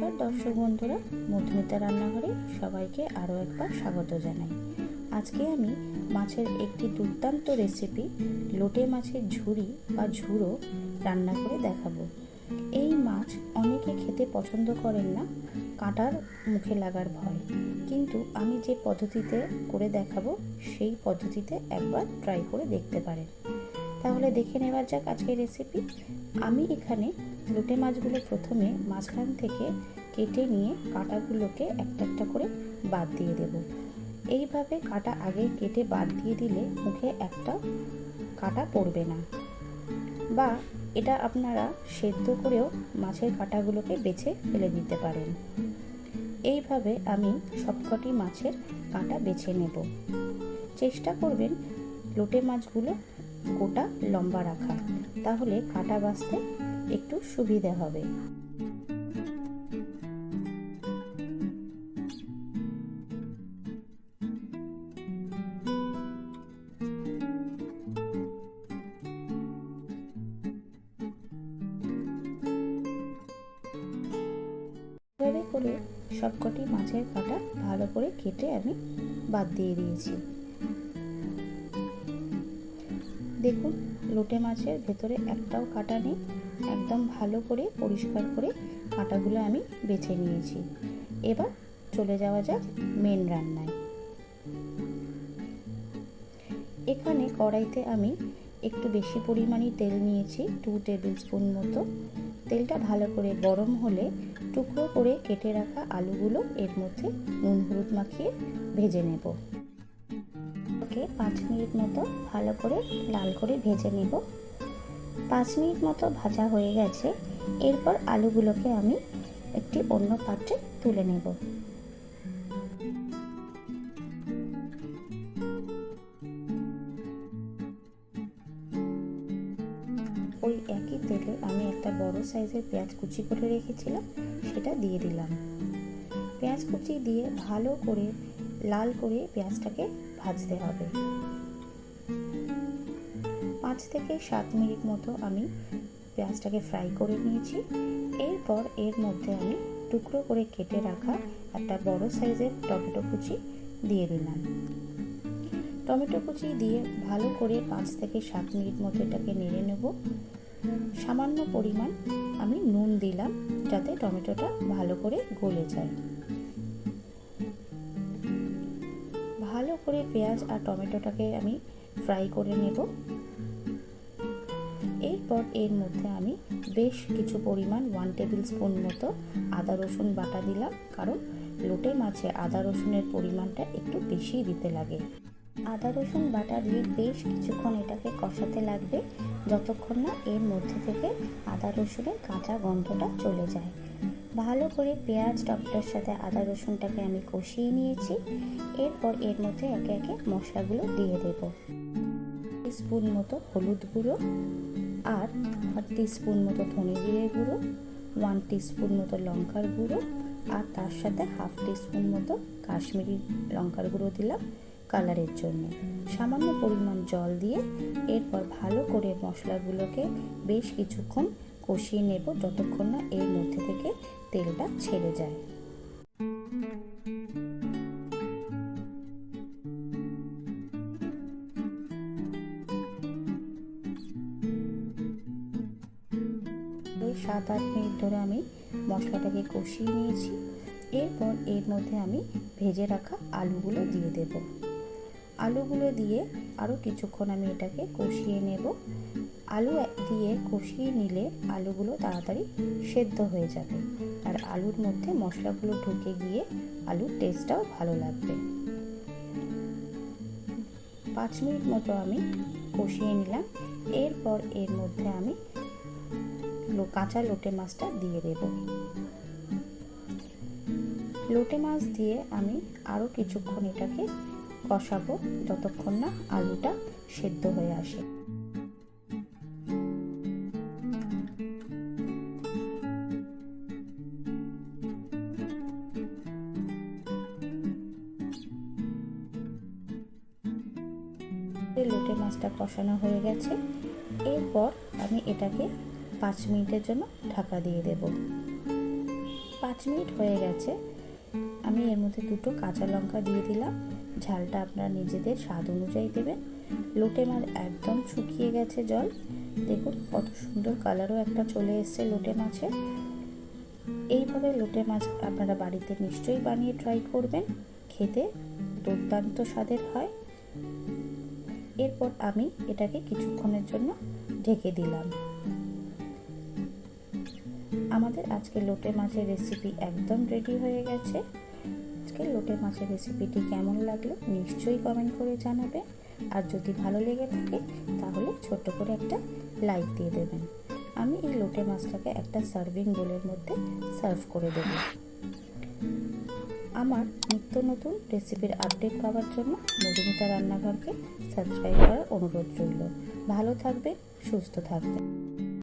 দর্শক বন্ধুরা, মধুমিতা রান্নাঘরে সবাইকে আরও একবার স্বাগত জানাই। আজকে আমি মাছের একটি দুর্দান্ত রেসিপি লোটে মাছের ঝুরি বা ঝুড়ো রান্না করে দেখাবো। এই মাছ অনেকে খেতে পছন্দ করেন না, কাঁটার মুখে লাগার ভয়, কিন্তু আমি যে পদ্ধতিতে করে দেখাবো সেই পদ্ধতিতে একবার ট্রাই করে দেখতে পারেন। তাহলে দেখে নেওয়া যাক আজকের রেসিপি। আমি এখানে লোটে মাছগুলো প্রথমে মাঝখান থেকে কেটে নিয়ে কাঁটাগুলোকে একটা একটা করে বাদ দিয়ে দেব। এইভাবে কাঁটা আগে কেটে বাদ দিয়ে দিলে মুখে একটা কাঁটা পড়বে না, বা এটা আপনারা সেদ্ধ করেও মাছের কাঁটাগুলোকে বেছে ফেলে দিতে পারেন। এইভাবে আমি সবকটি মাছের কাঁটা বেছে নেব। চেষ্টা করবেন লোটে মাছগুলো গোটা লম্বা রাখা, তাহলে কাঁটা বাছতে একটু সুবিধা হবে। এভাবে করে সবকটি মাছের কাঁটা ভালো করে কেটে আমি বাদ দিয়ে দিয়েছি। দেখুন, লোটে মাছের ভেতরে একটাও কাঁটা নেই। একদম ভালো করে পরিষ্কার করে কাঁটাগুলো আমি বেছে নিয়েছি। এবার চলে যাওয়া যাক মেন রান্নায়। এখানে কড়াইতে আমি একটু বেশি পরিমাণে তেল নিয়েছি, 2 টেবিল স্পুন মতো। তেলটা ভালো করে গরম হলে টুকরো করে কেটে রাখা আলুগুলো এর মধ্যে নুন হলুদ মাখিয়ে ভেজে নেব। 5 মিনিট মতো ভালো করে লাল করে ভেজে নেব। 5 মিনিট মতো ভাজা হয়ে গেছে। এরপর আলুগুলোকে আমি একটি অন্য পাত্রে তুলে নেব। ওই একই তেলে আমি একটা বড় সাইজের পেঁয়াজ কুচি করে রেখেছিলাম, সেটা দিয়ে দিলাম। পেঁয়াজ কুচি দিয়ে ভালো করে লাল করে পেঁয়াজটাকে ভাজতে হবে। 5 থেকে 7 মিনিট মতো আমি পেঁয়াজটাকে ফ্রাই করে নিয়েছি। এরপর এর মধ্যে আমি টুকরো করে কেটে রাখা একটা বড় সাইজের টমেটো কুচি দিয়ে দিলাম। টমেটো কুচি দিয়ে ভালো করে 5 থেকে 7 মিনিট মতো এটাকে নেড়ে নেব। সামান্য পরিমাণ আমি নুন দিলাম, যাতে টমেটোটা ভালো করে গলে যায়। ভালো করে পেঁয়াজ আর টমেটোটাকে আমি ফ্রাই করে নেব। এরপর এর মধ্যে আমি বেশ কিছু পরিমাণ 1 টেবিল স্পুন মতো আদা রসুন বাটা দিলাম, কারণ লোটে মাছে আদা রসুনের পরিমাণটা একটু বেশি দিতে লাগে। আদা রসুন বাটা দিয়ে বেশ কিছুক্ষণ এটাকে কষাতে লাগবে, যতক্ষণ না এর মধ্যে থেকে আদা রসুনের কাঁচা গন্ধটা চলে যায়। ভালো করে পেঁয়াজ টমেটোর সাথে আদা রসুনটাকে আমি কষিয়ে নিয়েছি। এরপর এর মধ্যে একে একে মশলাগুলো দিয়ে দেব। স্পুন মতো হলুদ গুঁড়ো, আর 1 টিস্পুন মতো ধনে জিরে গুঁড়ো, 1 টিস্পুন মতো লঙ্কার গুঁড়ো, আর তার সাথে 1/2 টিস্পুন মতো কাশ্মীরি লঙ্কার গুঁড়ো দিলাম কালারের জন্য। সামান্য পরিমাণ জল দিয়ে এরপর ভালো করে মশলাগুলোকে বেশ কিছুক্ষণ কষিয়ে নেব, যতক্ষণ না এর মধ্যে থেকে তেলটা ছেড়ে যায়। এই 7-8 মিনিট ধরে আমি মশলাটাকে কষিয়ে নিয়েছি। এরপর এর মধ্যে আমি ভেজে রাখা আলুগুলো দিয়ে দেব। আলুগুলো দিয়ে আরও কিছুক্ষণ আমি এটাকে কষিয়ে নেব। আলু দিয়ে কষিয়ে নিলে আলুগুলো তাড়াতাড়ি সেদ্ধ হয়ে যাবে, আর আলুর মধ্যে মশলাগুলো ঢুকে গিয়ে আলুর টেস্টটাও ভালো লাগবে। 5 মিনিট মতো আমি কষিয়ে নিলাম। এরপর এর মধ্যে আমি কাঁচা লোটে মাছটা দিয়ে দেব। লোটে মাছ দিয়ে আমি আরও কিছুক্ষণ এটাকে কষাবো, যতক্ষণ না আলুটা সেদ্ধ হয়ে আসে। লোটে মাছটা কষানো হয়ে গেছে। এরপর আমি এটাকে 5 মিনিটের জন্য ঢাকা দিয়ে দেব। 5 মিনিট হয়ে গেছে। আমি এর মধ্যে 2টো কাঁচা লঙ্কা দিয়ে দিলাম। ঝালটা আপনারা নিজেদের স্বাদ অনুযায়ী দেবেন। লোটে মাছ একদম শুকিয়ে গেছে জল। দেখুন কত সুন্দর কালারও একটা চলে এসছে লোটে মাছের। এইভাবে লোটে মাছ আপনারা বাড়িতে নিশ্চয়ই বানিয়ে ট্রাই করবেন, খেতে দুর্দান্ত স্বাদের হয়। এরপর আমি এটাকে কিছুক্ষণের জন্য ঢেকে দিলাম। আমাদের আজকে লোটে মাছের রেসিপি একদম রেডি হয়ে গেছে। আজকে লোটে মাছের রেসিপিটি কেমন লাগলো নিশ্চয়ই কমেন্ট করে জানাবেন। আর যদি ভালো লেগে থাকে তাহলে ছোট্ট করে একটা লাইক দিয়ে দেবেন। আমি এই লোটে মাছটাকে একটা সার্ভিং বোলের মধ্যে সার্ভ করে দেব। আমার নিত্য নতুন রেসিপির আপডেট পাওয়ার জন্য মধুমিতা রান্নাঘরকে সাবস্ক্রাইব করার অনুরোধ রইল। ভালো থাকবেন, সুস্থ থাকবেন।